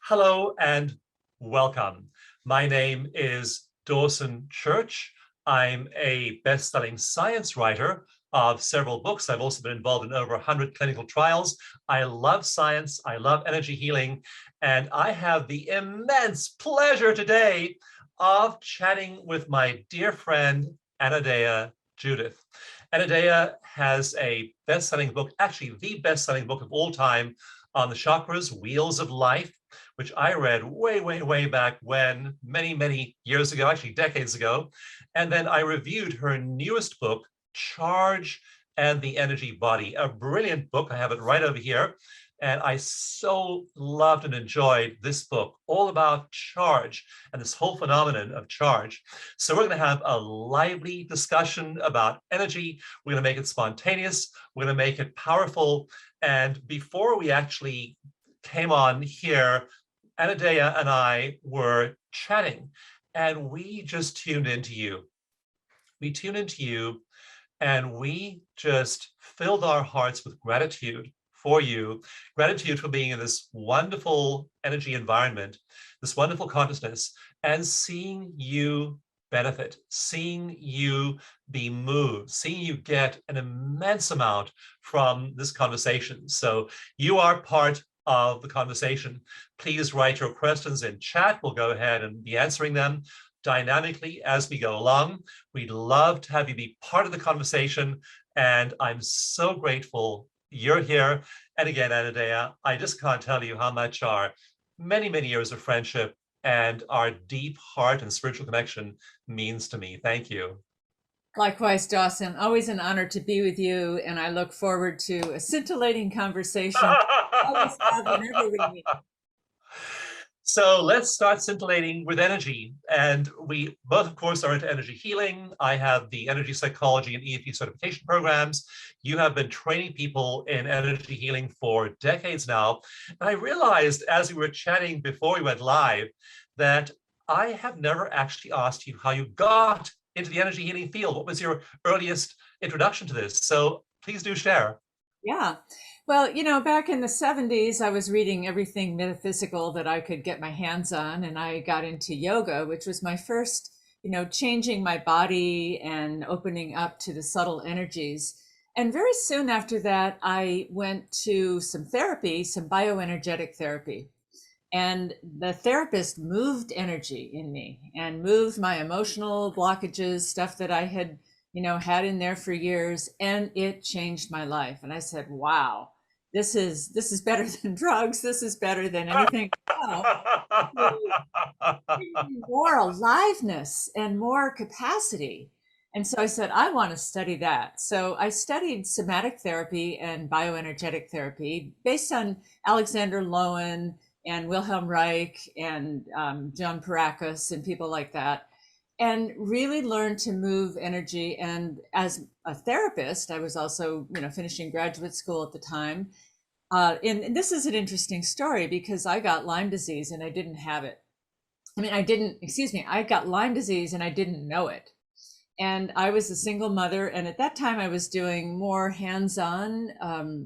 Hello and welcome. My name is Dawson Church. I'm a best-selling science writer of several books. I've also been involved in over 100 clinical trials. I love science, I love energy healing, and I have the immense pleasure today of chatting with my dear friend, Anodea Judith. Anodea has a best-selling book, actually the best-selling book of all time, on the chakras, Wheels of Life, which I read way back when, many years ago, actually decades ago. And then I reviewed her newest book, Charge and the Energy Body, a brilliant book. I have it right over here. And I so loved and enjoyed this book, all about charge and this whole phenomenon of charge. So we're going to have a lively discussion about energy. We're going to make it spontaneous. We're going to make it powerful. And before we actually came on here, Anodea and I were chatting, and we just tuned into you. We tuned into you, and we just filled our hearts with gratitude for you, gratitude for being in this wonderful energy environment, this wonderful consciousness, and seeing you benefit, seeing you be moved, seeing you get an immense amount from this conversation. So you are part of the conversation. Please write your questions in chat. We'll go ahead and be answering them dynamically as we go along. We'd love to have you be part of the conversation, and I'm so grateful you're here. And again, Anodea, I just can't tell you how much our many years of friendship and our deep heart and spiritual connection means to me. Thank you. Likewise, Dawson, always an honor to be with you, and I look forward to a scintillating conversation. Always have whenever we meet. So let's start scintillating with energy. And we both, of course, are into energy healing. I have the energy psychology and EFT certification programs. You have been training people in energy healing for decades now. And I realized as we were chatting before we went live that I have never actually asked you how you got into the energy healing field. What was your earliest introduction to this? So please do share. Yeah. Well, back in the 70s, I was reading everything metaphysical that I could get my hands on, and I got into yoga, which was my first, changing my body and opening up to the subtle energies. And very soon after that, I went to some therapy, some bioenergetic therapy. And the therapist moved energy in me and moved my emotional blockages, stuff that I had, had in there for years, and it changed my life. And I said, wow, this is better than drugs. This is better than anything. More aliveness and more capacity. And so I said, I want to study that. So I studied somatic therapy and bioenergetic therapy based on Alexander Lowen and Wilhelm Reich and John Paracas and people like that, and really learned to move energy. And as a therapist, I was also, finishing graduate school at the time. And this is an interesting story because I got Lyme disease and I didn't have it. I got Lyme disease and I didn't know it. And I was a single mother. And at that time I was doing more hands-on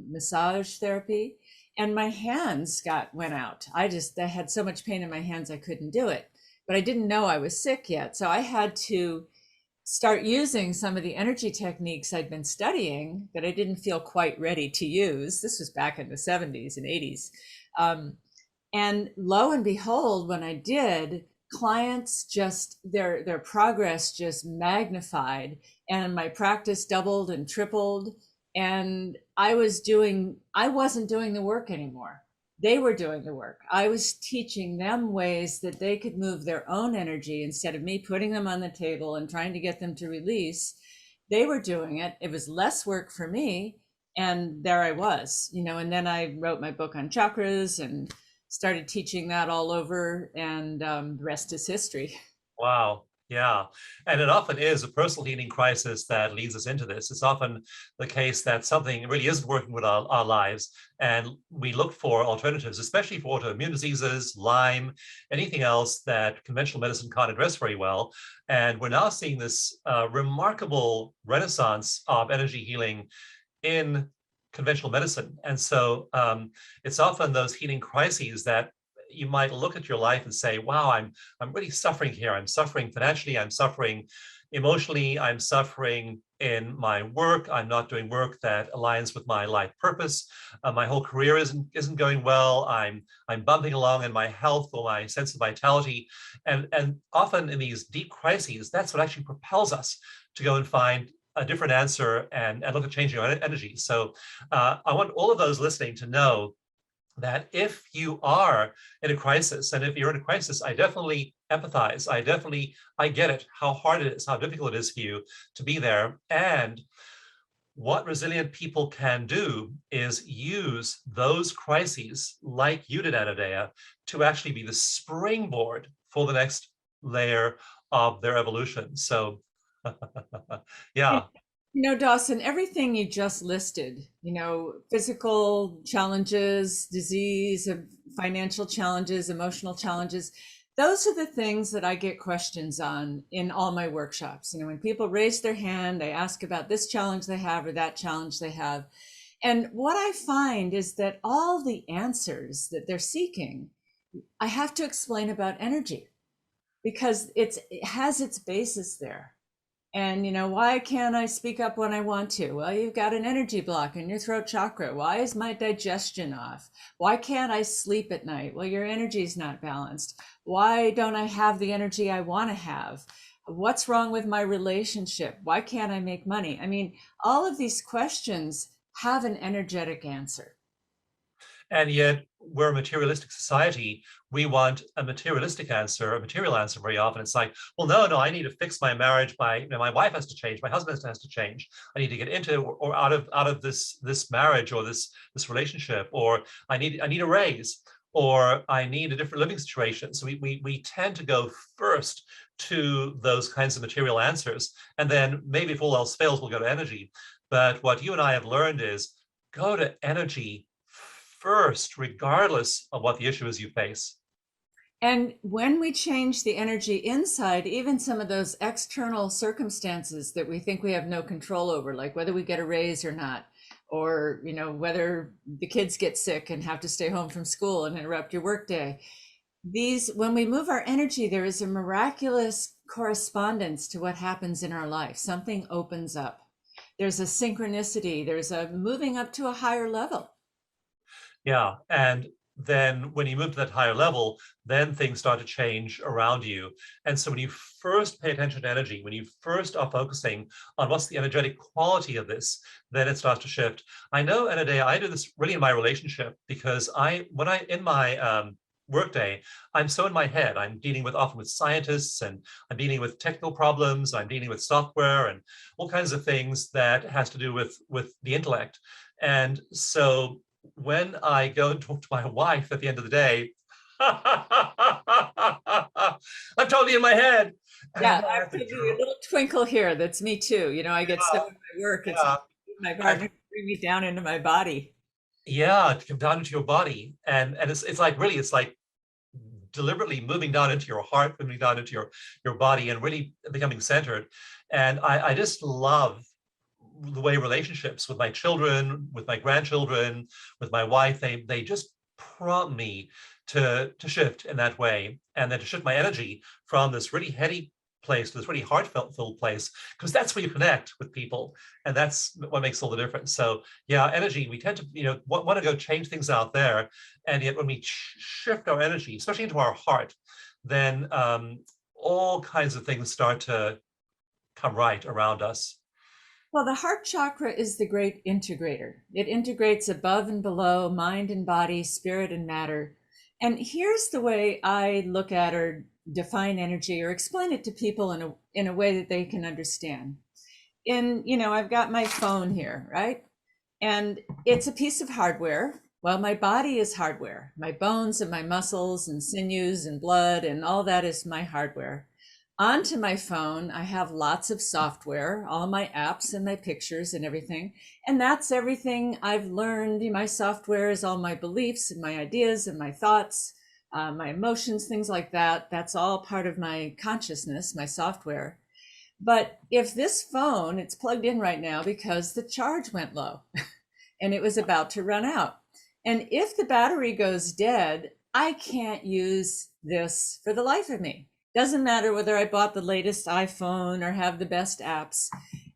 massage therapy. And my hands went out. I had so much pain in my hands, I couldn't do it. But I didn't know I was sick yet. So I had to start using some of the energy techniques I'd been studying that I didn't feel quite ready to use. This was back in the 70s and 80s. And lo and behold, when I did, clients just, their progress just magnified, and my practice doubled and tripled. And I wasn't doing the work anymore. They were doing the work. I was teaching them ways that they could move their own energy instead of me putting them on the table and trying to get them to release. They were doing it. It was less work for me. And there I was, and then I wrote my book on chakras and started teaching that all over. And the rest is history. Wow. Yeah. And it often is a personal healing crisis that leads us into this. It's often the case that something really isn't working with our lives, and we look for alternatives, especially for autoimmune diseases, Lyme, anything else that conventional medicine can't address very well. And we're now seeing this remarkable renaissance of energy healing in conventional medicine. And so it's often those healing crises that you might look at your life and say, wow, I'm really suffering here. I'm suffering financially, I'm suffering emotionally, I'm suffering in my work. I'm not doing work that aligns with my life purpose. My whole career isn't going well. I'm bumping along in my health or my sense of vitality. And often in these deep crises, that's what actually propels us to go and find a different answer and look at changing our energy. So I want all of those listening to know that if you are in a crisis, and if you're in a crisis, I definitely empathize. I get it, how hard it is, how difficult it is for you to be there. And what resilient people can do is use those crises, like you did, Anodea, to actually be the springboard for the next layer of their evolution. So, yeah. Dawson, everything you just listed, physical challenges, disease, financial challenges, emotional challenges, those are the things that I get questions on in all my workshops. When people raise their hand, they ask about this challenge they have or that challenge they have. And what I find is that all the answers that they're seeking, I have to explain about energy because it has its basis there. And, why can't I speak up when I want to? Well, you've got an energy block in your throat chakra. Why is my digestion off? Why can't I sleep at night? Well, your energy is not balanced. Why don't I have the energy I want to have? What's wrong with my relationship? Why can't I make money? I mean, all of these questions have an energetic answer. And yet we're a materialistic society. We want a materialistic answer, a material answer very often. It's like, well, no, I need to fix my marriage by, my wife has to change, my husband has to change. I need to get into or out of this marriage or this relationship, or I need a raise, or I need a different living situation. So we tend to go first to those kinds of material answers. And then maybe if all else fails, we'll go to energy. But what you and I have learned is go to energy first, regardless of what the issue is you face. And when we change the energy inside, even some of those external circumstances that we think we have no control over, like whether we get a raise or not, or whether the kids get sick and have to stay home from school and interrupt your workday. When we move our energy, there is a miraculous correspondence to what happens in our life. Something opens up. There's a synchronicity. There's a moving up to a higher level. Yeah, and then when you move to that higher level, then things start to change around you. And so when you first pay attention to energy, when you first are focusing on what's the energetic quality of this, then it starts to shift. I know, Anodea, I do this really in my relationship because in my workday, I'm so in my head. I'm dealing often with scientists, and I'm dealing with technical problems. I'm dealing with software and all kinds of things that has to do with the intellect. And so when I go and talk to my wife at the end of the day, I'm totally in my head. Yeah, I have to do a little twinkle here. That's me too. I get stuck in my work. It's my partner bring me down into my body. Yeah, to come down into your body. And it's like really, it's like deliberately moving down into your heart, moving down into your body and really becoming centered. And I just love the way relationships with my children, with my grandchildren, with my wife, they just prompt me to shift in that way, and then to shift my energy from this really heady place to this really heartfelt place, because that's where you connect with people, and that's what makes all the difference. So yeah, energy, we tend to want to go change things out there, and yet when we shift our energy, especially into our heart, then all kinds of things start to come right around us. Well, the heart chakra is the great integrator. It integrates above and below, mind and body, spirit and matter. And here's the way I look at or define energy or explain it to people in a way that they can understand. I've got my phone here, right? And it's a piece of hardware. Well, my body is hardware. My bones and my muscles and sinews and blood and all that is my hardware. Onto my phone, I have lots of software, all my apps and my pictures and everything. And that's everything I've learned. My software is all my beliefs and my ideas and my thoughts, my emotions, things like that. That's all part of my consciousness, my software. But if this phone, it's plugged in right now because the charge went low and it was about to run out. And if the battery goes dead, I can't use this for the life of me. Doesn't matter whether I bought the latest iPhone or have the best apps.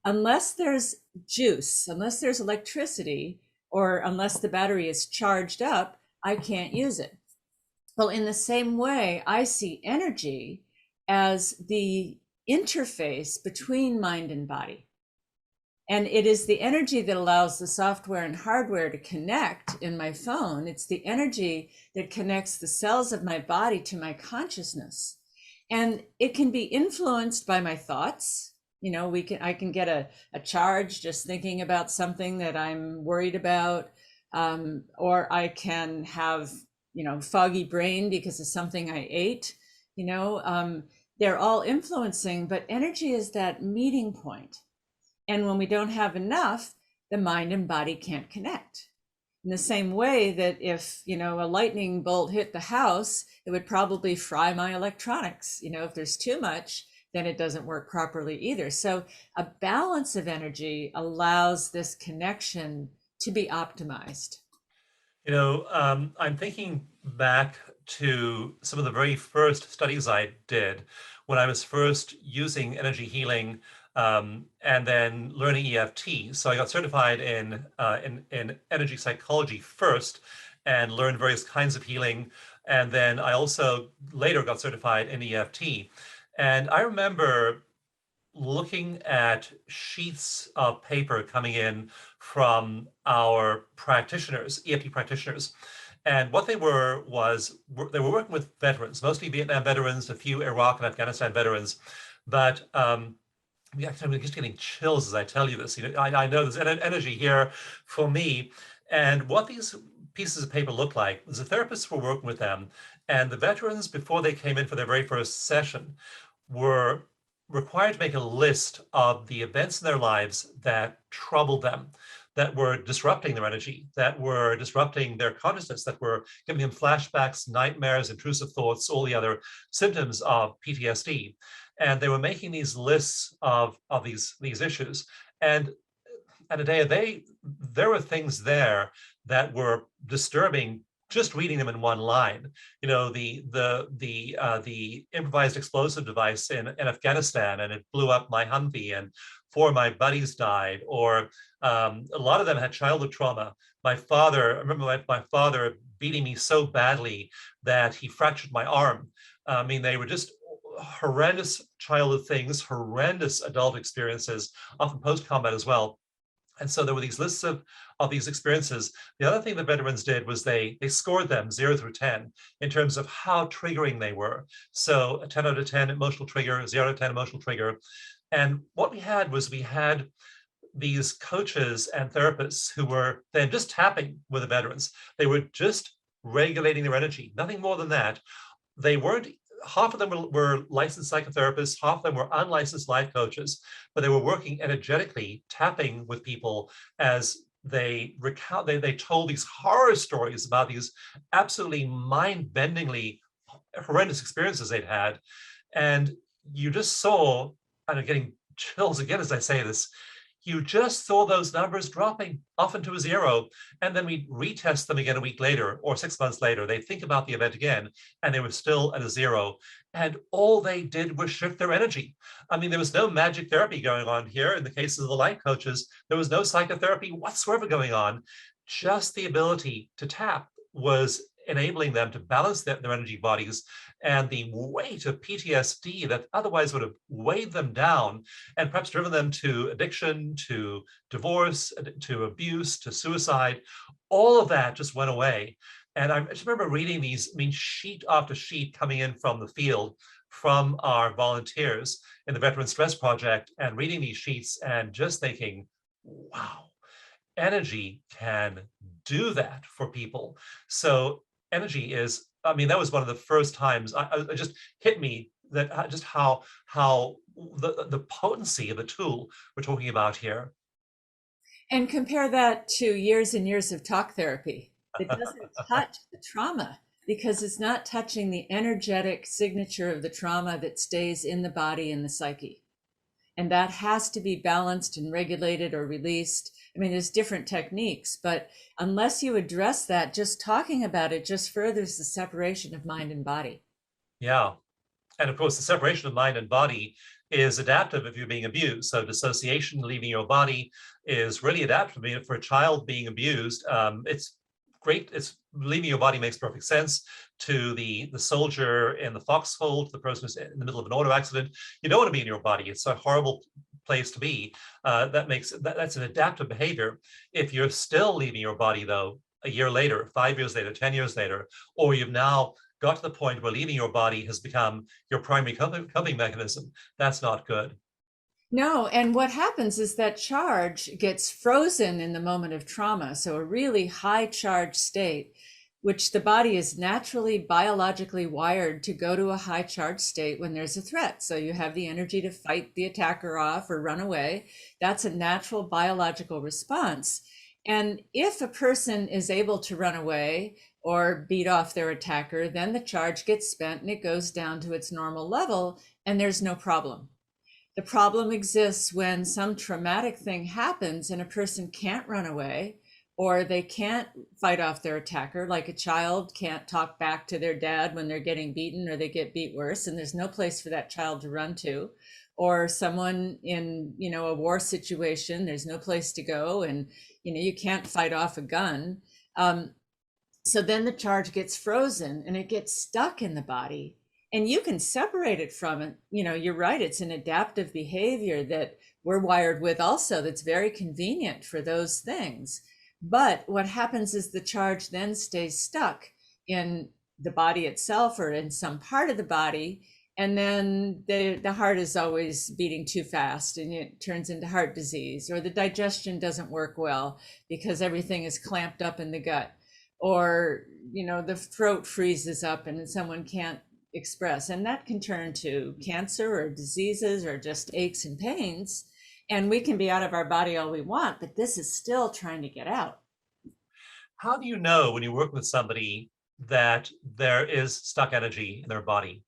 Unless there's juice, unless there's electricity, or unless the battery is charged up, I can't use it. Well, in the same way, I see energy as the interface between mind and body. And it is the energy that allows the software and hardware to connect in my phone. It's the energy that connects the cells of my body to my consciousness. And it can be influenced by my thoughts. You know, I can get a charge just thinking about something that I'm worried about. Or I can have, foggy brain because of something I ate. They're all influencing, but energy is that meeting point. And when we don't have enough, the mind and body can't connect. In the same way that if, a lightning bolt hit the house, it would probably fry my electronics. If there's too much, then it doesn't work properly either. So a balance of energy allows this connection to be optimized. I'm thinking back to some of the very first studies I did when I was first using energy healing and then learning EFT. So I got certified in energy psychology first and learned various kinds of healing. And then I also later got certified in EFT. And I remember looking at sheets of paper coming in from our practitioners, EFT practitioners. And what they were was they were working with veterans, mostly Vietnam veterans, a few Iraq and Afghanistan veterans. But I'm just getting chills as I tell you this. I know there's energy here for me. And what these pieces of paper look like is the therapists were working with them, and the veterans, before they came in for their very first session, were required to make a list of the events in their lives that troubled them, that were disrupting their energy, that were disrupting their consciousness, that were giving them flashbacks, nightmares, intrusive thoughts, all the other symptoms of PTSD. And they were making these lists of these issues. And Anodea, there were things there that were disturbing just reading them in one line. The improvised explosive device in Afghanistan, and it blew up my Humvee, and 4 of my buddies died. Or a lot of them had childhood trauma. I remember my father beating me so badly that he fractured my arm. I mean, they were just horrendous childhood things, horrendous adult experiences, often post-combat as well. And so there were these lists of these experiences. The other thing the veterans did was they scored them 0 through 10 in terms of how triggering they were. So a 10 out of 10 emotional trigger, 0 out of 10 emotional trigger. And what we had these coaches and therapists who were then just tapping with the veterans. They were just regulating their energy, nothing more than that. They weren't Half of them were licensed psychotherapists, half of them were unlicensed life coaches, but they were working energetically, tapping with people as they told these horror stories about these absolutely mind-bendingly horrendous experiences they'd had. And you just saw, and I'm getting chills again as I say this, you just saw those numbers dropping often to a 0, and then we retest them again a week later or 6 months later. They think about the event again, and they were still at a 0. And all they did was shift their energy. I mean, there was no magic therapy going on here. In the cases of the life coaches, there was no psychotherapy whatsoever going on. Just the ability to tap was enabling them to balance their energy bodies, and the weight of PTSD that otherwise would have weighed them down and perhaps driven them to addiction, to divorce, to abuse, to suicide, all of that just went away. And I just remember reading these, sheet after sheet coming in from the field from our volunteers in the Veteran Stress Project, and reading these sheets and just thinking, wow, energy can do that for people. So energy is, that was one of the first times it just hit me that just how the potency of the tool we're talking about here. And compare that to years and years of talk therapy. It doesn't touch the trauma because it's not touching the energetic signature of the trauma that stays in the body and the psyche. And that has to be balanced and regulated or released. I mean, there's different techniques, but unless you address that, just talking about it just furthers the separation of mind and body. Yeah. And of course, the separation of mind and body is adaptive if you're being abused. So dissociation, leaving your body, is really adaptive. I mean, for a child being abused, it's great. It's leaving your body makes perfect sense. To the soldier in the foxhole, to the person who's in the middle of an auto accident, you don't want to be in your body. It's a horrible place to be. That's an adaptive behavior. If you're still leaving your body, though, a year later, 5 years later, 10 years later, or you've now got to the point where leaving your body has become your primary coping mechanism, that's not good. No, and what happens is that charge gets frozen in the moment of trauma. So a really high charge state, which the body is naturally biologically wired to go to a high charge state when there's a threat. So you have the energy to fight the attacker off or run away. That's a natural biological response. And if a person is able to run away or beat off their attacker, then the charge gets spent and it goes down to its normal level and there's no problem. The problem exists when some traumatic thing happens and a person can't run away or they can't fight off their attacker, like a child can't talk back to their dad when they're getting beaten or they get beat worse, and there's no place for that child to run to. Or someone in, a war situation, there's no place to go, and you can't fight off a gun. So then the charge gets frozen and it gets stuck in the body, and you can separate it from it. You're right, it's an adaptive behavior that we're wired with also, that's very convenient for those things. But what happens is the charge then stays stuck in the body itself or in some part of the body. And then the heart is always beating too fast and it turns into heart disease, or the digestion doesn't work well because everything is clamped up in the gut, or, the throat freezes up and someone can't express. And that can turn to cancer or diseases or just aches and pains. And we can be out of our body all we want, but this is still trying to get out. How do you know when you work with somebody that there is stuck energy in their body?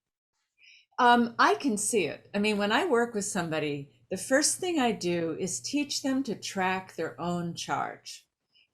I can see it. I mean, when I work with somebody, the first thing I do is teach them to track their own charge.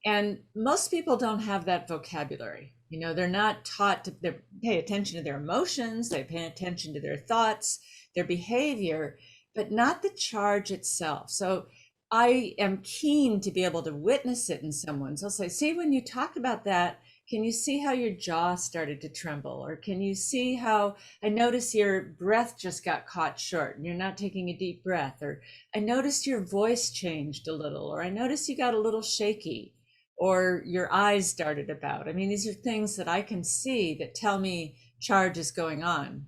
And most people don't have that vocabulary. They're not taught to pay attention to their emotions, they pay attention to their thoughts, their behavior, but not the charge itself. So I am keen to be able to witness it in someone. So I'll say, see, when you talked about that, can you see how your jaw started to tremble? Or can you see how I notice your breath just got caught short and you're not taking a deep breath? Or I noticed your voice changed a little, or I noticed you got a little shaky, or your eyes darted about. I mean, these are things that I can see that tell me charge is going on.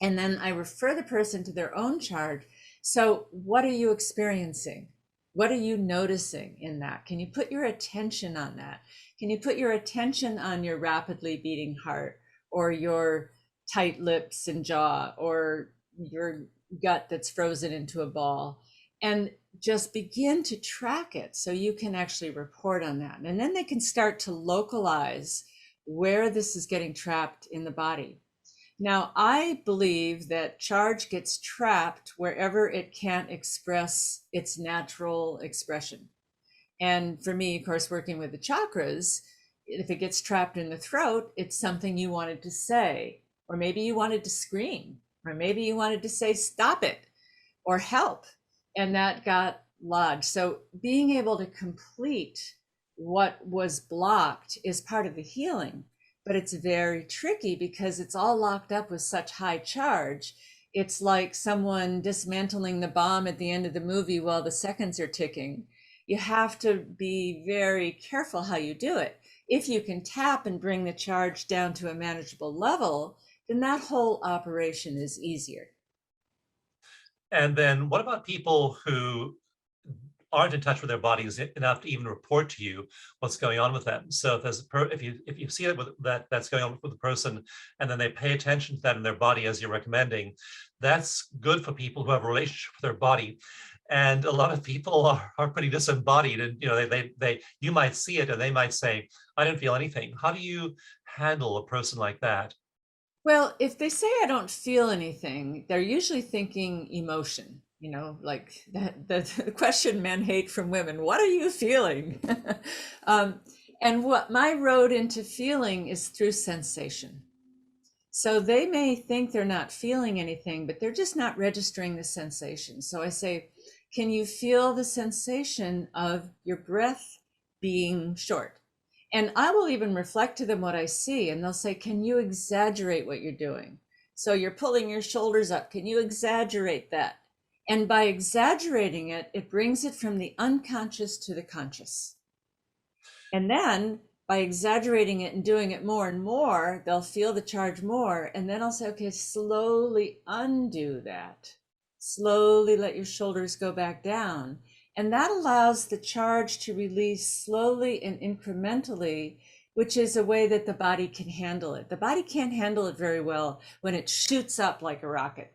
And then I refer the person to their own charge. So what are you experiencing? What are you noticing in that? Can you put your attention on that? Can you put your attention on your rapidly beating heart, or your tight lips and jaw, or your gut that's frozen into a ball? And just begin to track it so you can actually report on that. And then they can start to localize where this is getting trapped in the body. Now, I believe that charge gets trapped wherever it can't express its natural expression. And for me, of course, working with the chakras, if it gets trapped in the throat, it's something you wanted to say, or maybe you wanted to scream, or maybe you wanted to say, stop it, or help. And that got lodged. So being able to complete what was blocked is part of the healing, but it's very tricky because it's all locked up with such high charge. It's like someone dismantling the bomb at the end of the movie while the seconds are ticking. You have to be very careful how you do it. If you can tap and bring the charge down to a manageable level, then that whole operation is easier. And then what about people who aren't in touch with their bodies enough to even report to you what's going on with them? So if you see it that's going on with the person, and then they pay attention to that in their body as you're recommending, that's good for people who have a relationship with their body. And a lot of people are pretty disembodied, and you might see it and they might say, I didn't feel anything. How do you handle a person like that? Well, if they say I don't feel anything, they're usually thinking emotion. like the question men hate from women, what are you feeling? And what my road into feeling is through sensation. So they may think they're not feeling anything, but they're just not registering the sensation. So I say, can you feel the sensation of your breath being short? And I will even reflect to them what I see, and they'll say, can you exaggerate what you're doing? So you're pulling your shoulders up. Can you exaggerate that? And by exaggerating it, it brings it from the unconscious to the conscious. And then by exaggerating it and doing it more and more, they'll feel the charge more. And then I'll say, okay, slowly undo that. Slowly let your shoulders go back down. And that allows the charge to release slowly and incrementally, which is a way that the body can handle it. The body can't handle it very well when it shoots up like a rocket.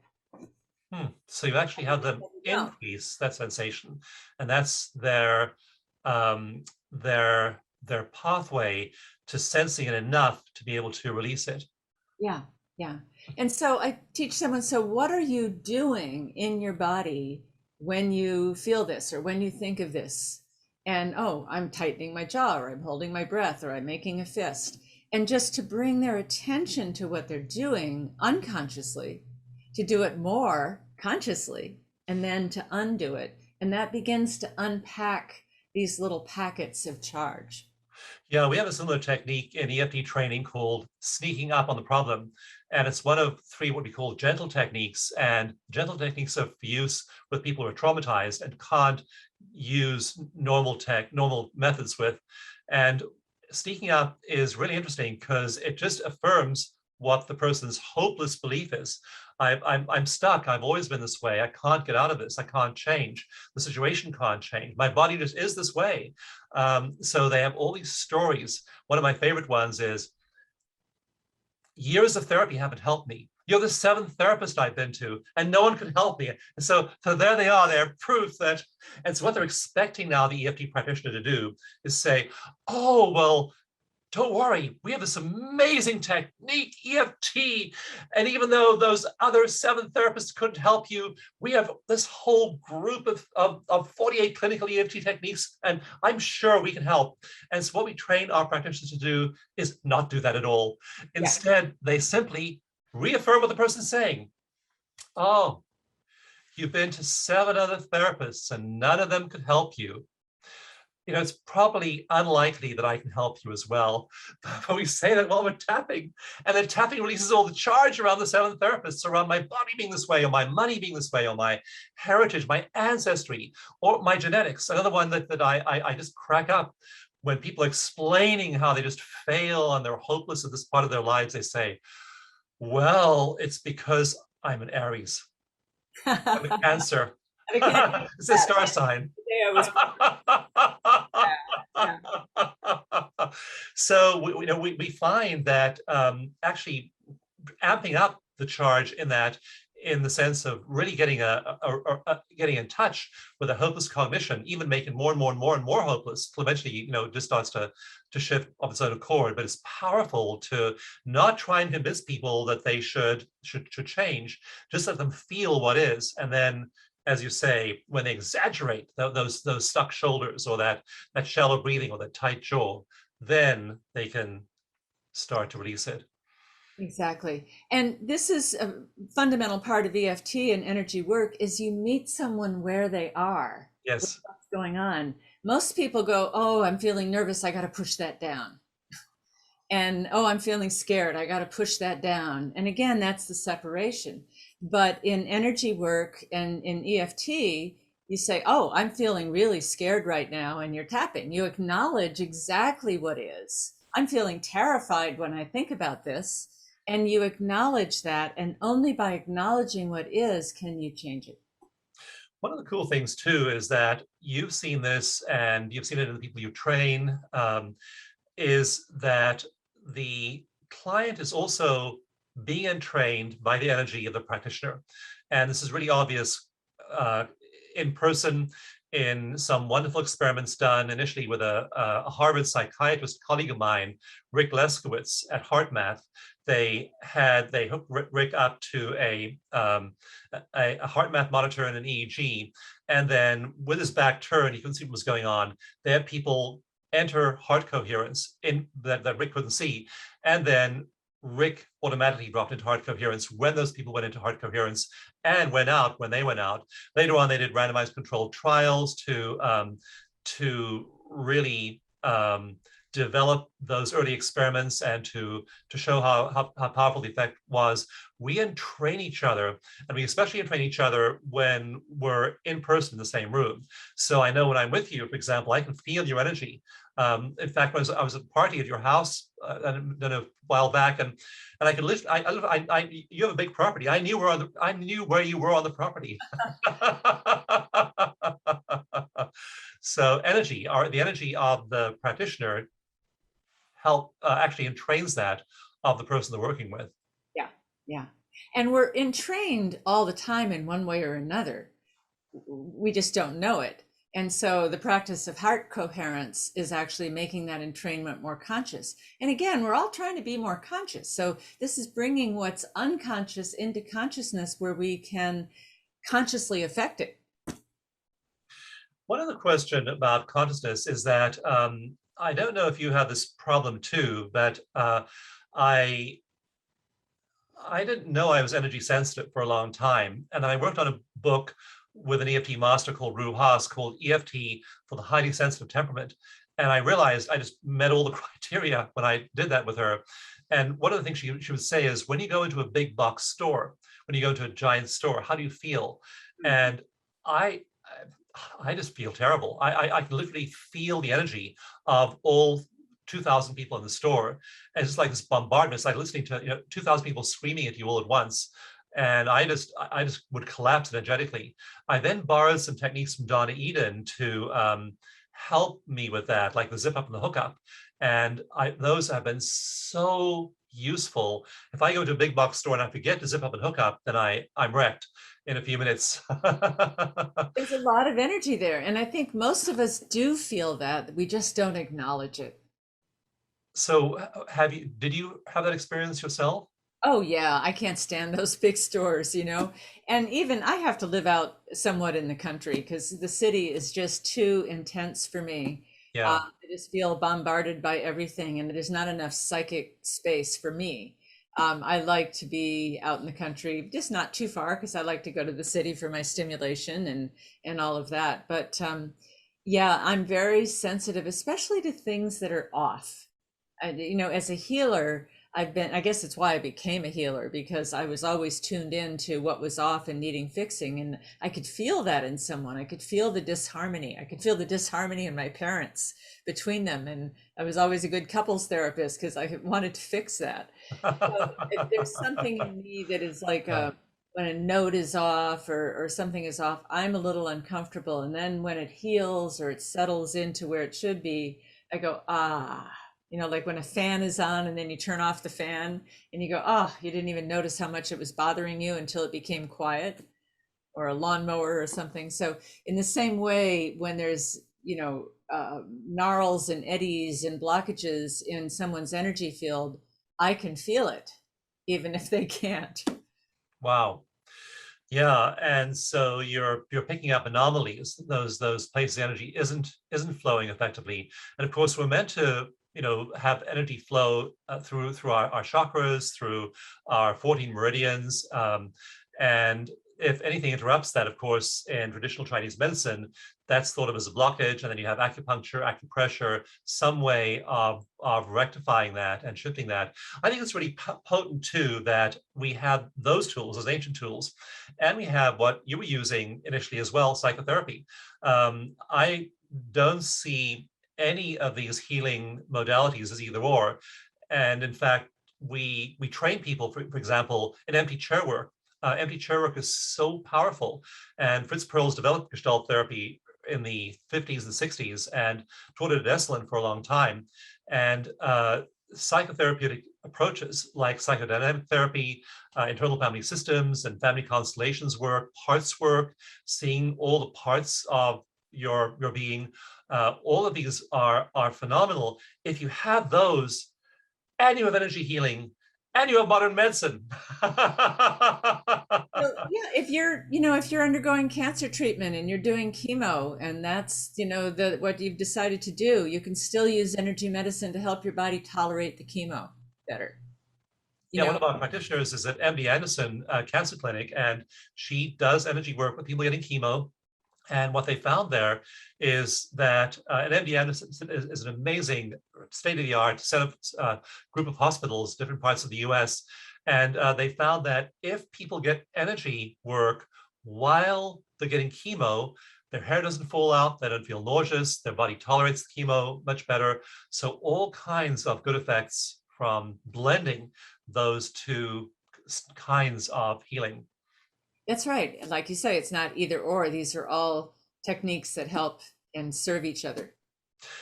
So you actually have them increase that sensation, and that's their pathway to sensing it enough to be able to release it. Yeah. And so I teach someone, so what are you doing in your body when you feel this or when you think of this? And, oh, I'm tightening my jaw, or I'm holding my breath, or I'm making a fist. And just to bring their attention to what they're doing unconsciously, to do it more consciously, and then to undo it. And that begins to unpack these little packets of charge. Yeah, we have a similar technique in EFT training called sneaking up on the problem. And it's one of 3 what we call gentle techniques. And gentle techniques are for use with people who are traumatized and can't use normal methods with. And sneaking up is really interesting because it just affirms what the person's hopeless belief is. I'm stuck. I've always been this way. I can't get out of this. I can't change. The situation can't change. My body just is this way. So they have all these stories. One of my favorite ones is, years of therapy haven't helped me. You're the 7th therapist I've been to, and no one could help me. And so there they are. They're proof that, and so what they're expecting now the EFT practitioner to do is say, oh, well, don't worry, we have this amazing technique, EFT. And even though those other 7 therapists couldn't help you, we have this whole group of 48 clinical EFT techniques, and I'm sure we can help. And so what we train our practitioners to do is not do that at all. Instead, they simply reaffirm what the person's saying. Oh, you've been to 7 other therapists and none of them could help you. It's probably unlikely that I can help you as well. But we say that while we're tapping, and then tapping releases all the charge around the 7 therapists, around my body being this way, or my money being this way, or my heritage, my ancestry, or my genetics. Another one that I just crack up when people are explaining how they just fail and they're hopeless at this part of their lives. They say, well, it's because I'm an Aries. I'm a Cancer. It's a star sign. So we find that actually amping up the charge in the sense of really getting getting in touch with a hopeless cognition, even making more and more and more and more hopeless, till eventually it just starts to shift of its own accord. But it's powerful to not try and convince people that they should change. Just let them feel what is, and then, as you say, when they exaggerate those stuck shoulders, or that shallow breathing, or that tight jaw, then they can start to release it. Exactly. And this is a fundamental part of EFT and energy work, is you meet someone where they are. Yes. What's going on. Most people go, oh, I'm feeling nervous, I got to push that down. And, oh, I'm feeling scared, I got to push that down. And again, that's the separation. But in energy work and in EFT, you say, oh, I'm feeling really scared right now, and you're tapping. You acknowledge exactly what is. I'm feeling terrified when I think about this. And you acknowledge that, and only by acknowledging what is can you change it. One of the cool things too is that you've seen this, and you've seen it in the people you train, is that the client is also being entrained by the energy of the practitioner. And this is really obvious in person. in some wonderful experiments done initially with a Harvard psychiatrist colleague of mine, Rick Leskowitz at HeartMath. They hooked Rick up to a HeartMath monitor and an EEG, and then with his back turned, he couldn't see what was going on. They had people enter heart coherence in that Rick couldn't see, and then Rick automatically dropped into heart coherence when those people went into heart coherence and went out when they went out. Later on, they did randomized controlled trials to really develop those early experiments and to show how powerful the effect was. We entrain each other, and we especially entrain each other when we're in person in the same room. So I know when I'm with you, for example, I can feel your energy. In fact, when I was at a party at your house a while back, and I could lift. You have a big property. I knew where you were on the property. So the energy of the practitioner actually entrains that of the person they're working with. Yeah, yeah. And we're entrained all the time in one way or another. We just don't know it. And so the practice of heart coherence is actually making that entrainment more conscious. And again, we're all trying to be more conscious. So this is bringing what's unconscious into consciousness where we can consciously affect it. One other question about consciousness is that I don't know if you have this problem too, but I didn't know I was energy sensitive for a long time. And then I worked on a book with an EFT master called Ru Haas called EFT for the Highly Sensitive Temperament. And I realized I just met all the criteria when I did that with her. And one of the things she would say is, when you go into a big box store, when you go to a giant store, how do you feel? And I just feel terrible. I can literally feel the energy of all 2,000 people in the store. And it's just like this bombardment. It's like listening to 2,000 people screaming at you all at once. And I just would collapse energetically. I then borrowed some techniques from Donna Eden to help me with that, like the zip up and the hook up. And those have been so useful. If I go to a big box store and I forget to zip up and hook up, then I'm wrecked in a few minutes. There's a lot of energy there. And I think most of us do feel that. We just don't acknowledge it. So did you have that experience yourself? Oh yeah, I can't stand those big stores, and even I have to live out somewhat in the country because the city is just too intense for me. Yeah. I just feel bombarded by everything, and there's not enough psychic space for me. I like to be out in the country, just not too far, because I like to go to the city for my stimulation and all of that. But yeah, I'm very sensitive, especially to things that are off. As a healer, I guess it's why I became a healer, because I was always tuned in to what was off and needing fixing. And I could feel that in someone. I could feel the disharmony. I could feel the disharmony in my parents between them. And I was always a good couples therapist because I wanted to fix that. So there's something in me that is like when a note is off or something is off, I'm a little uncomfortable. And then when it heals or it settles into where it should be, I go, like when a fan is on and then you turn off the fan and you go, you didn't even notice how much it was bothering you until it became quiet, or a lawnmower or something. So in the same way, when there's, gnarls and eddies and blockages in someone's energy field, I can feel it, even if they can't. Wow. Yeah, and so you're picking up anomalies. Those places energy isn't flowing effectively, and of course we're meant to have energy flow through our chakras, through our 14 meridians, and if anything interrupts that, of course, in traditional Chinese medicine, that's thought of as a blockage, and then you have acupuncture, acupressure, some way of rectifying that and shifting that. I think it's really potent too that we have those tools as ancient tools, and we have what you were using initially as well, psychotherapy. I don't see any of these healing modalities as either or, and in fact, we train people, for example, in empty chair work. Empty chair work is so powerful, and Fritz Perls developed Gestalt therapy in the 50s and 60s and taught it at Esalen for a long time. And psychotherapeutic approaches like psychodynamic therapy, internal family systems and family constellations work, parts work, seeing all the parts of your being. All of these are phenomenal. If you have those, and you have energy healing, and you have modern medicine. So, yeah, if you're undergoing cancer treatment and you're doing chemo, and that's, what you've decided to do, you can still use energy medicine to help your body tolerate the chemo better. You Yeah, one know, of our practitioners is at MD Anderson Cancer Clinic, and she does energy work with people getting chemo. And what they found there is that, and MD Anderson is an amazing state-of-the-art set of group of hospitals, different parts of the US. And they found that if people get energy work while they're getting chemo, their hair doesn't fall out, they don't feel nauseous, their body tolerates the chemo much better. So all kinds of good effects from blending those two kinds of healing. that's right. Like you say, it's not either or. These are all techniques that help and serve each other.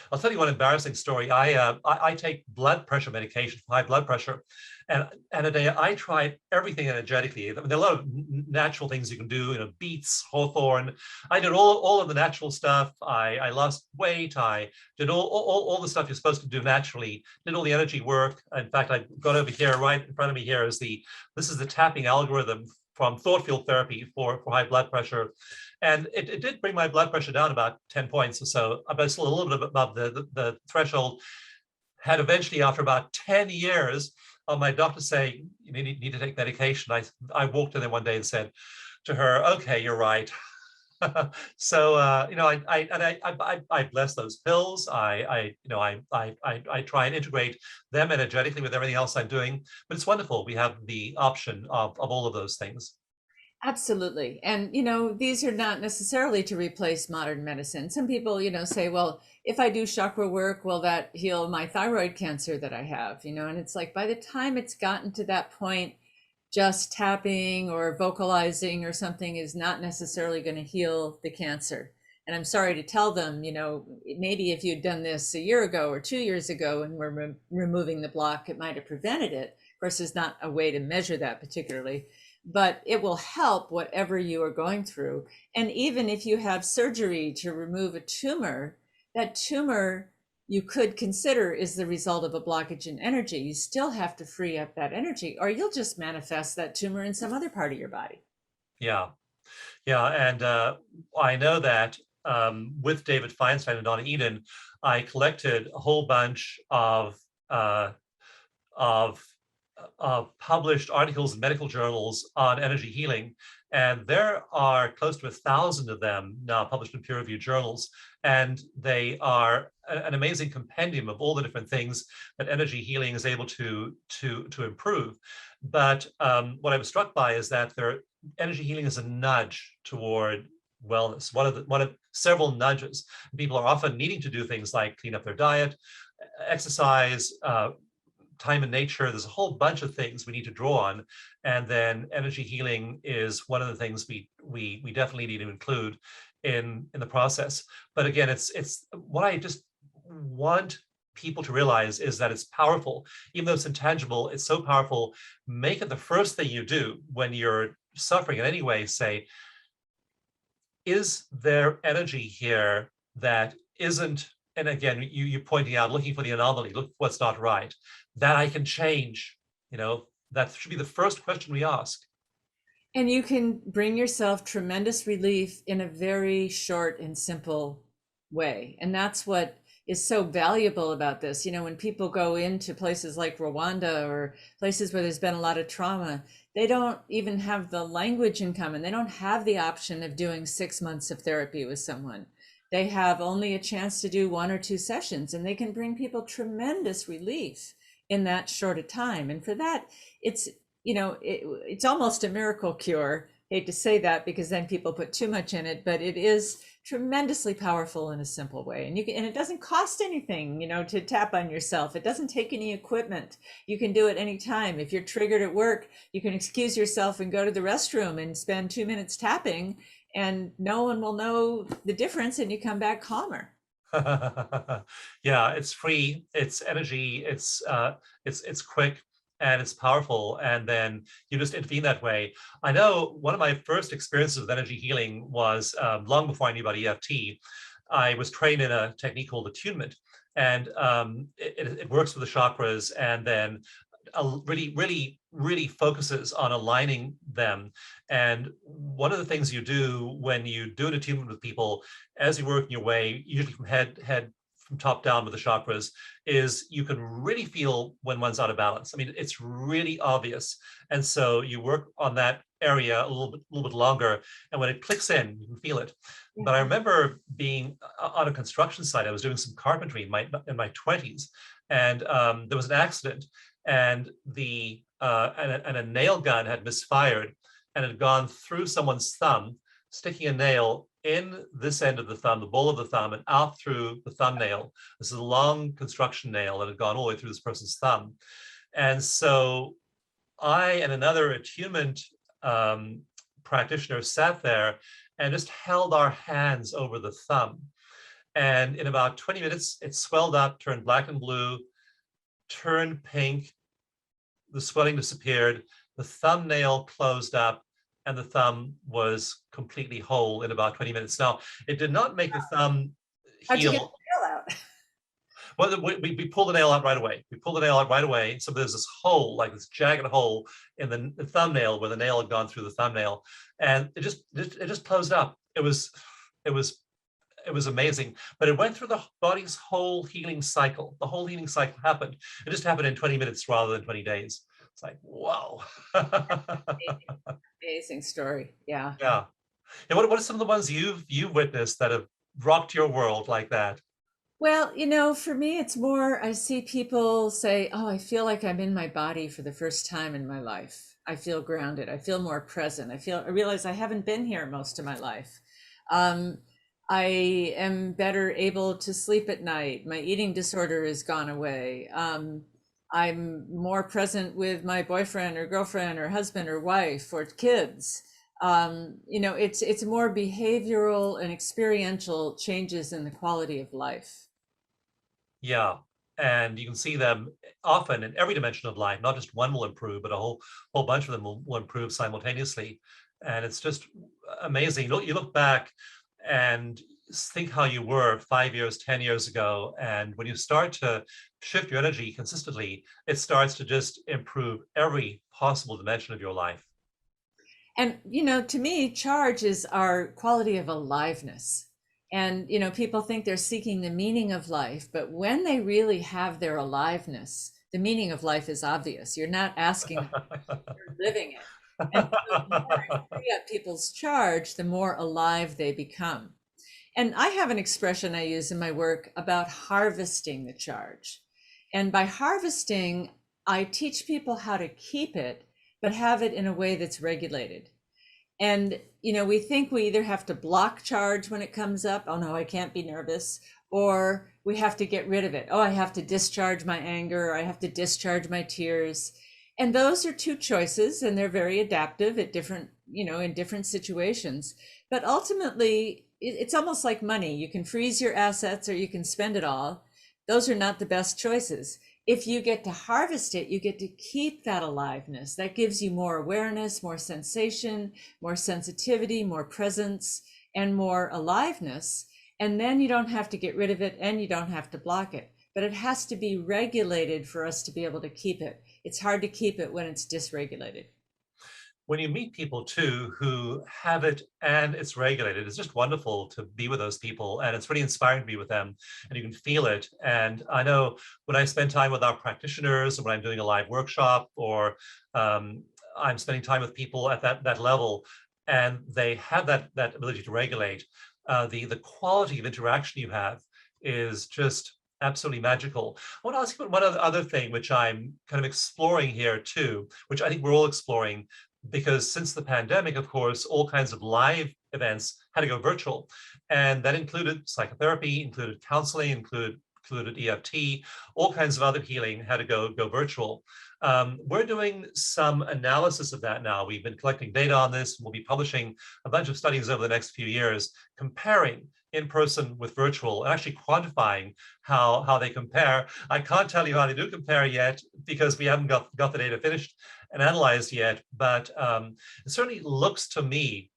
I'll tell you one embarrassing story. I take blood pressure medication for high blood pressure, and I tried everything energetically. There are a lot of natural things you can do, beets, hawthorn. I did all of the natural stuff. I lost weight. I did all the stuff you're supposed to do naturally. Did all the energy work. In fact, I got over here, right in front of me here is this is the tapping algorithm from thought field therapy for high blood pressure. And it did bring my blood pressure down about 10 points or so, but still a little bit above the threshold. Had eventually, after about 10 years of my doctor saying, you need to take medication, I walked in there one day and said to her, okay, you're right. So I bless those pills. I try and integrate them energetically with everything else I'm doing. But it's wonderful. We have the option of all of those things. Absolutely. And, these are not necessarily to replace modern medicine. Some people, say, well, if I do chakra work, will that heal my thyroid cancer that I have? And it's like by the time it's gotten to that point, just tapping or vocalizing or something is not necessarily going to heal the cancer. And I'm sorry to tell them, maybe if you'd done this a year ago or 2 years ago and were removing the block, it might have prevented it. Of course, there's not a way to measure that particularly, but it will help whatever you are going through. And even if you have surgery to remove a tumor, that tumor you could consider is the result of a blockage in energy. You still have to free up that energy, or you'll just manifest that tumor in some other part of your body. Yeah. Yeah. And I know that with David Feinstein and Donna Eden, I collected a whole bunch of published articles in medical journals on energy healing. And there are close to 1,000 of them now published in peer-reviewed journals. And they are an amazing compendium of all the different things that energy healing is able to improve. But what I was struck by is that energy healing is a nudge toward wellness, one of several nudges. People are often needing to do things like clean up their diet, exercise, time in nature. There's a whole bunch of things we need to draw on, and then energy healing is one of the things we definitely need to include in the process. But again, it's what I just want people to realize is that it's powerful. Even though it's intangible, it's so powerful. Make it the first thing you do when you're suffering in any way. Say, is there energy here that isn't, and again, you pointing out, looking for the anomaly, look what's not right, that I can change. That should be the first question we ask. And you can bring yourself tremendous relief in a very short and simple way. And that's what is so valuable about this. When people go into places like Rwanda or places where there's been a lot of trauma, they don't even have the language in common. They don't have the option of doing 6 months of therapy with someone. They have only a chance to do 1 or 2 sessions, and they can bring people tremendous relief in that short a time. And for that, it's almost a miracle cure. Hate to say that because then people put too much in it, but it is tremendously powerful in a simple way. And it doesn't cost anything, to tap on yourself. It doesn't take any equipment. You can do it anytime. If you're triggered at work, you can excuse yourself and go to the restroom and spend 2 minutes tapping, and no one will know the difference, and you come back calmer. Yeah, it's free, it's energy, it's quick. and it's powerful, and then you just intervene that way. I know one of my first experiences with energy healing was long before I knew about EFT. I was trained in a technique called attunement, and it works with the chakras, and then really focuses on aligning them. And one of the things you do when you do an attunement with people, as you're working your way, usually from head from top down with the chakras, is you can really feel when one's out of balance. I mean, it's really obvious. And so you work on that area a little bit longer, and when it clicks in, you can feel it. Yeah. But I remember being on a construction site. I was doing some carpentry in my 20s, and there was an accident, and a nail gun had misfired and had gone through someone's thumb, sticking a nail in this end of the thumb, the bowl of the thumb, and out through the thumbnail. This is a long construction nail that had gone all the way through this person's thumb. And so I and another attunement practitioner sat there and just held our hands over the thumb. And in about 20 minutes, it swelled up, turned black and blue, turned pink, the swelling disappeared, the thumbnail closed up, and the thumb was completely whole in about 20 minutes. Now, it did not make the thumb heal. How'd you get the nail out? Well, we pulled the nail out right away. We pulled the nail out right away. So there's this hole, like this jagged hole in the thumbnail where the nail had gone through the thumbnail, and it just closed up. It was amazing, but it went through the body's whole healing cycle. The whole healing cycle happened. It just happened in 20 minutes rather than 20 days. It's like, wow. Amazing story. Yeah. Yeah. And what are some of the ones you've witnessed that have rocked your world like that? Well, for me, it's more, I see people say, oh, I feel like I'm in my body for the first time in my life. I feel grounded. I feel more present. I realize I haven't been here most of my life. I am better able to sleep at night. My eating disorder has gone away. I'm more present with my boyfriend or girlfriend or husband or wife or kids. It's more behavioral and experiential changes in the quality of life. Yeah, and you can see them often in every dimension of life. Not just one will improve, but a whole bunch of them will improve simultaneously. And it's just amazing. You look back and think how you were 5 years, 10 years ago. And when you start to shift your energy consistently, it starts to just improve every possible dimension of your life. And, to me, charge is our quality of aliveness. And, people think they're seeking the meaning of life, but when they really have their aliveness, the meaning of life is obvious. You're not asking, you're living it. And the more I free up people's charge, the more alive they become. And I have an expression I use in my work about harvesting the charge. And by harvesting, I teach people how to keep it, but have it in a way that's regulated. And, we think we either have to block charge when it comes up. Oh, no, I can't be nervous. Or we have to get rid of it. Oh, I have to discharge my anger, or I have to discharge my tears. And those are two choices, and they're very adaptive at different, in different situations. But ultimately, it's almost like money. You can freeze your assets or you can spend it all. Those are not the best choices. If you get to harvest it, you get to keep that aliveness. That gives you more awareness, more sensation, more sensitivity, more presence, and more aliveness. And then you don't have to get rid of it and you don't have to block it. But it has to be regulated for us to be able to keep it. It's hard to keep it when it's dysregulated. When you meet people too who have it and it's regulated, it's just wonderful to be with those people, and it's really inspiring to be with them, and you can feel it. And I know when I spend time with our practitioners, or when I'm doing a live workshop, or I'm spending time with people at that level, and they have that ability to regulate, the quality of interaction you have is just absolutely magical. I want to ask you about one other thing, which I'm kind of exploring here too, which I think we're all exploring, because since the pandemic, of course, all kinds of live events had to go virtual. And that included psychotherapy, included counseling, included EFT, all kinds of other healing had to go virtual. We're doing some analysis of that now. We've been collecting data on this. We'll be publishing a bunch of studies over the next few years, comparing in person with virtual, and actually quantifying how they compare. I can't tell you how they do compare yet because we haven't got the data finished and analyzed yet, but it certainly looks to me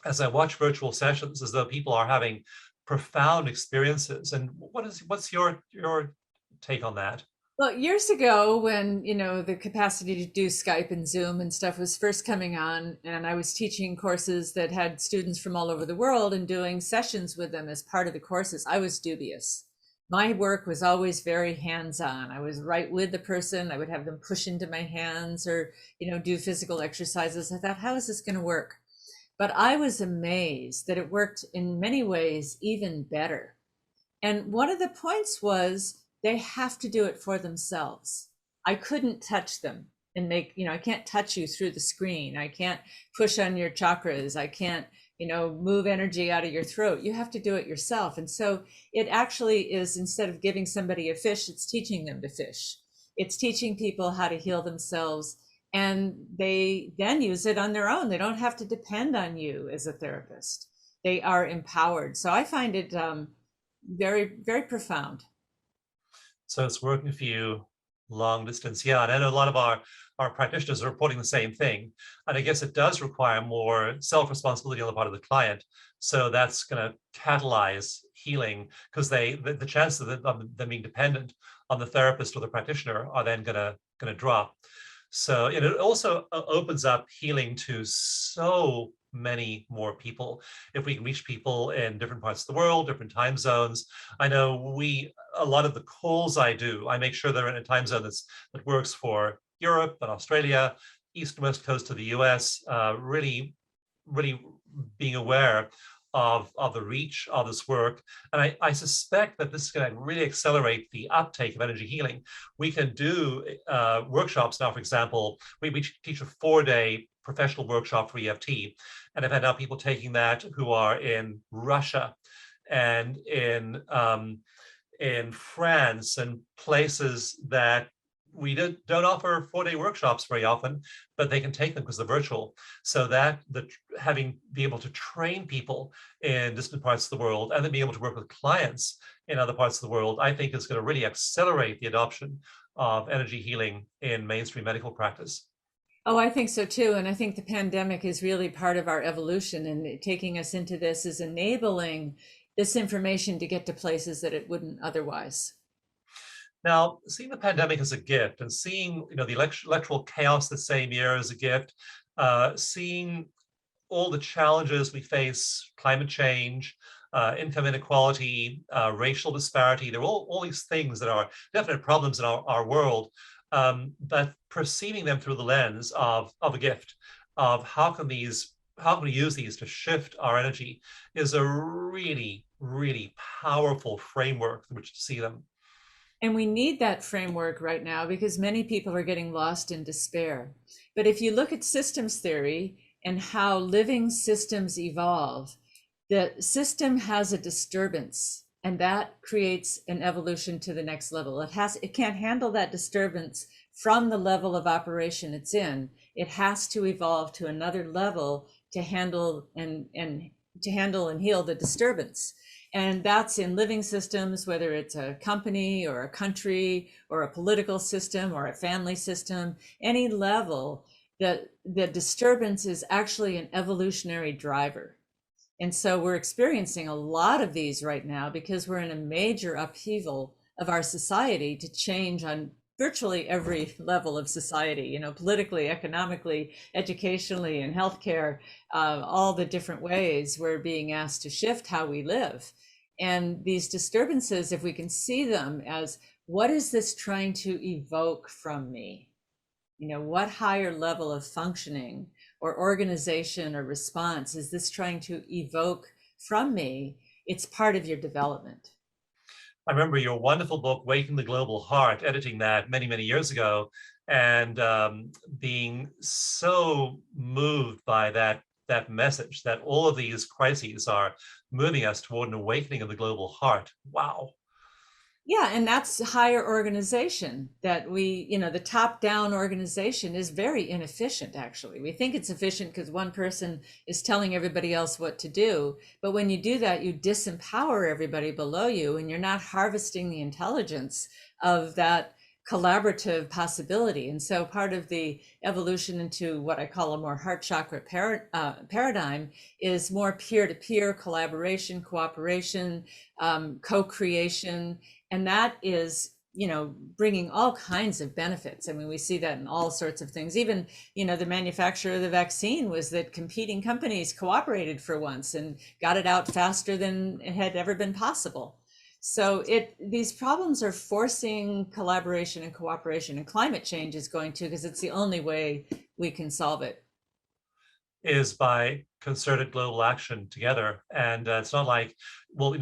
as I watch virtual sessions as though people are having profound experiences. And what's your take on that? Well, years ago, when the capacity to do Skype and Zoom and stuff was first coming on, and I was teaching courses that had students from all over the world and doing sessions with them as part of the courses, I was dubious. My work was always very hands-on. I was right with the person. I would have them push into my hands or do physical exercises. I thought, how is this going to work? But I was amazed that it worked in many ways even better. And one of the points was they have to do it for themselves. I couldn't touch them and I can't touch you through the screen. I can't push on your chakras. I can't, move energy out of your throat. You have to do it yourself. And so it actually is, instead of giving somebody a fish, it's teaching them to fish. It's teaching people how to heal themselves. And they then use it on their own. They don't have to depend on you as a therapist. They are empowered. So I find it very, very profound. So it's working for you long distance. Yeah, and I know a lot of our practitioners are reporting the same thing. And I guess it does require more self-responsibility on the part of the client. So that's going to catalyze healing because the chances of them being dependent on the therapist or the practitioner are then going to drop. So it also opens up healing to so many more people. If we can reach people in different parts of the world, different time zones. I know a lot of the calls I do, I make sure they're in a time zone that works for Europe and Australia, East and West Coast of the US, really being aware of the reach of this work. And I suspect that this is going to really accelerate the uptake of energy healing. We can do workshops now, for example, we teach a 4-day professional workshop for EFT. And I've had now people taking that who are in Russia and in France and places that we don't offer 4-day workshops very often, but they can take them because they're virtual. So that be able to train people in distant parts of the world and then be able to work with clients in other parts of the world, I think is going to really accelerate the adoption of energy healing in mainstream medical practice. Oh, I think so too. And I think the pandemic is really part of our evolution, and taking us into this is enabling this information to get to places that it wouldn't otherwise. Now, seeing the pandemic as a gift and seeing the electoral chaos the same year as a gift, seeing all the challenges we face, climate change, income inequality, racial disparity, there are all these things that are definite problems in our world, but perceiving them through the lens of a gift, of how can we use these to shift our energy is a really, really powerful framework through which to see them. And we need that framework right now because many people are getting lost in despair. But if you look at systems theory and how living systems evolve, the system has a disturbance, and that creates an evolution to the next level. It can't handle that disturbance from the level of operation it's in. It has to evolve to another level to handle and heal the disturbance. And that's in living systems, whether it's a company or a country or a political system or a family system, any level, the disturbance is actually an evolutionary driver. And so we're experiencing a lot of these right now because we're in a major upheaval of our society to change on virtually every level of society, politically, economically, educationally, and healthcare, all the different ways we're being asked to shift how we live. And these disturbances, if we can see them as, what is this trying to evoke from me? What higher level of functioning or organization or response is this trying to evoke from me? It's part of your development. I remember your wonderful book, Waking the Global Heart, editing that many, many years ago, and being so moved by that message that all of these crises are moving us toward an awakening of the global heart. Wow. Yeah, and that's higher organization that we, the top down organization is very inefficient, actually. We think it's efficient because one person is telling everybody else what to do. But when you do that, you disempower everybody below you and you're not harvesting the intelligence of that collaborative possibility. And so part of the evolution into what I call a more heart chakra paradigm is more peer-to-peer collaboration, cooperation, co-creation, and that is, bringing all kinds of benefits. I mean, we see that in all sorts of things. Even, the manufacturer of the vaccine was that competing companies cooperated for once and got it out faster than it had ever been possible. So these problems are forcing collaboration and cooperation, and climate change is going to, because it's the only way we can solve it. Is by concerted global action together. And it's not like, well,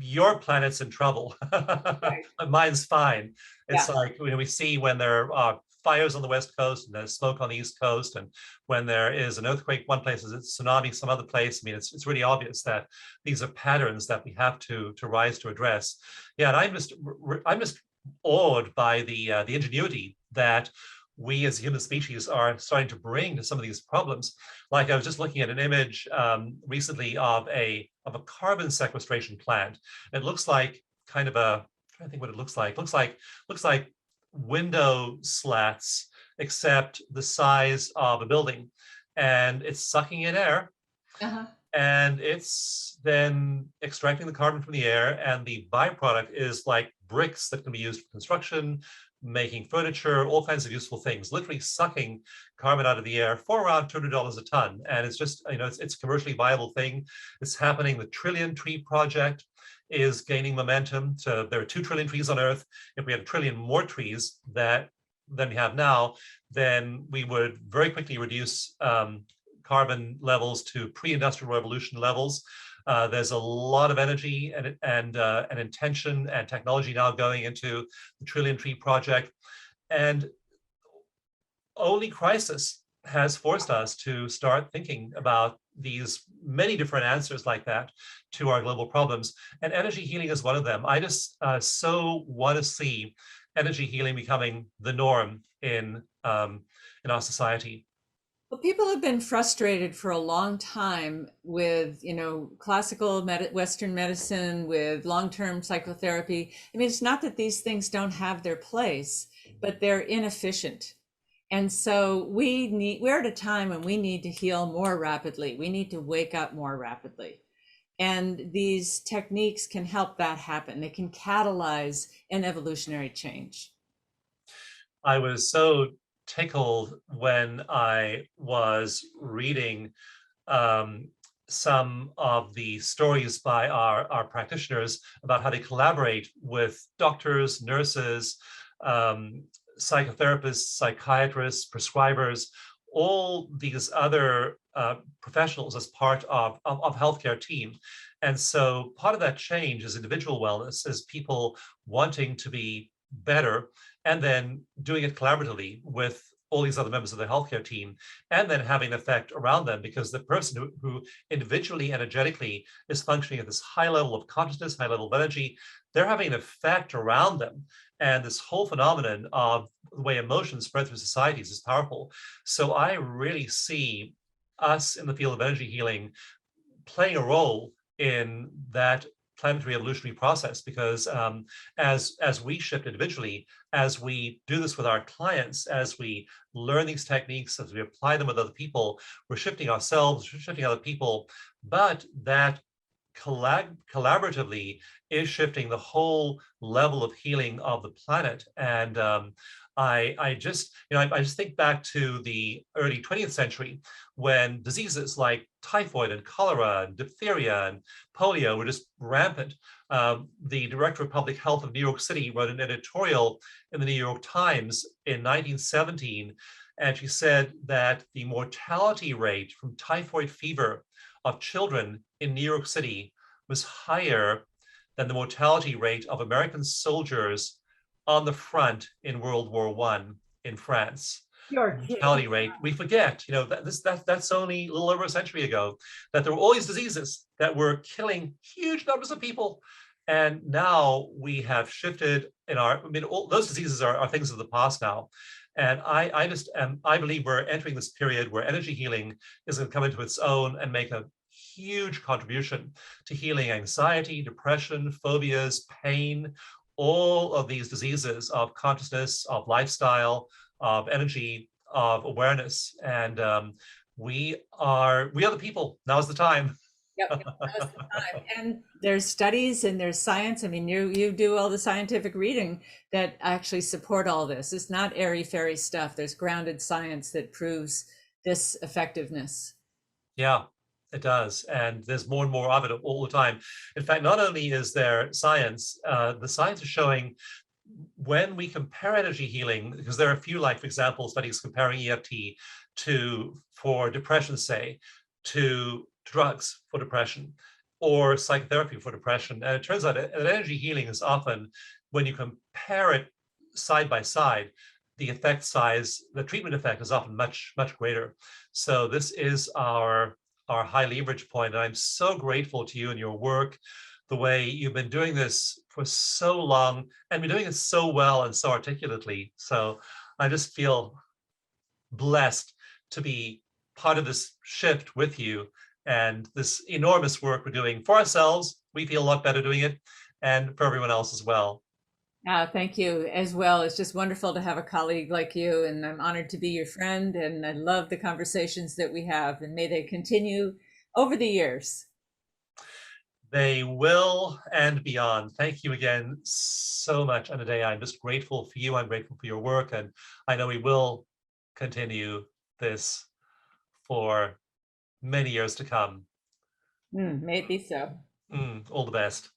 your planet's in trouble. Right. Mine's fine. It's Yeah. like, we see when there are fires on the West Coast and there's smoke on the East Coast, and when there is an earthquake one place, is a tsunami some other place. I mean, it's really obvious that these are patterns that we have to rise to address. Yeah, and I'm just awed by the ingenuity that we as a human species are starting to bring to some of these problems. Like, I was just looking at an image recently of a carbon sequestration plant. It looks like kind of a, I'm trying to think what it looks like. Looks like window slats, except the size of a building, and it's sucking in air, Uh-huh. and it's then extracting the carbon from the air, and the byproduct is like bricks that can be used for construction, making furniture, all kinds of useful things, literally sucking carbon out of the air for around $200 a ton. And it's just, it's a commercially viable thing. It's happening. The Trillion Tree Project is gaining momentum. So there are 2 trillion trees on Earth. If we had a trillion more trees than we have now, then we would very quickly reduce carbon levels to pre-industrial revolution levels. There's a lot of energy and intention and technology now going into the Trillion Tree Project, and only crisis has forced us to start thinking about these many different answers like that to our global problems. And energy healing is one of them. I just so want to see energy healing becoming the norm in our society. Well, people have been frustrated for a long time with, classical Western medicine, with long-term psychotherapy. I mean, it's not that these things don't have their place, but they're inefficient. And so we're at a time when we need to heal more rapidly. We need to wake up more rapidly. And these techniques can help that happen. They can catalyze an evolutionary change. I was so tickled when I was reading some of the stories by our practitioners about how they collaborate with doctors, nurses, psychotherapists, psychiatrists, prescribers, all these other professionals as part of healthcare team. And so part of that change is individual wellness, is people wanting to be better and then doing it collaboratively with all these other members of the healthcare team, and then having an effect around them, because the person who individually, energetically is functioning at this high level of consciousness, high level of energy, they're having an effect around them. And this whole phenomenon of the way emotions spread through societies is powerful. So I really see us in the field of energy healing playing a role in that planetary evolutionary process, because as we shift individually, as we do this with our clients, as we learn these techniques, as we apply them with other people, we're shifting ourselves, we're shifting other people, but that collaboratively is shifting the whole level of healing of the planet. And I just think back to the early 20th century, when diseases like typhoid and cholera and diphtheria and polio were just rampant. The director of public health of New York City wrote an editorial in the New York Times in 1917, and she said that the mortality rate from typhoid fever of children in New York City was higher than the mortality rate of American soldiers on the front in World War I in France. You're Mortality kidding. rate, we forget, that's only a little over a century ago, that there were all these diseases that were killing huge numbers of people. And now we have shifted in our, I mean, all those diseases are things of the past now. And I believe we're entering this period where energy healing is going to come into its own and make a huge contribution to healing anxiety, depression, phobias, pain, all of these diseases of consciousness, of lifestyle, of energy, of awareness. And we are the people. Now's the time. Yep, now's the time. And there's studies and there's science. I mean, you do all the scientific reading that actually support all this. It's not airy-fairy stuff. There's grounded science that proves this effectiveness. Yeah, it does. And there's more and more of it all the time. In fact, not only is there science, the science is showing when we compare energy healing, because there are a few, like, for example, studies comparing EFT for depression, say, to drugs for depression or psychotherapy for depression. And it turns out that energy healing is often, when you compare it side by side, the effect size, the treatment effect is often much, much greater. So this is our high leverage point. And I'm so grateful to you and your work, the way you've been doing this for so long and been doing it so well and so articulately. So I just feel blessed to be part of this shift with you and this enormous work we're doing for ourselves. We feel a lot better doing it, and for everyone else as well. Thank you as well. It's just wonderful to have a colleague like you, and I'm honored to be your friend, and I love the conversations that we have, and may they continue over the years. They will, and beyond. Thank you again so much, Anodea. I'm just grateful for you. I'm grateful for your work, and I know we will continue this for many years to come. May it be so. All the best.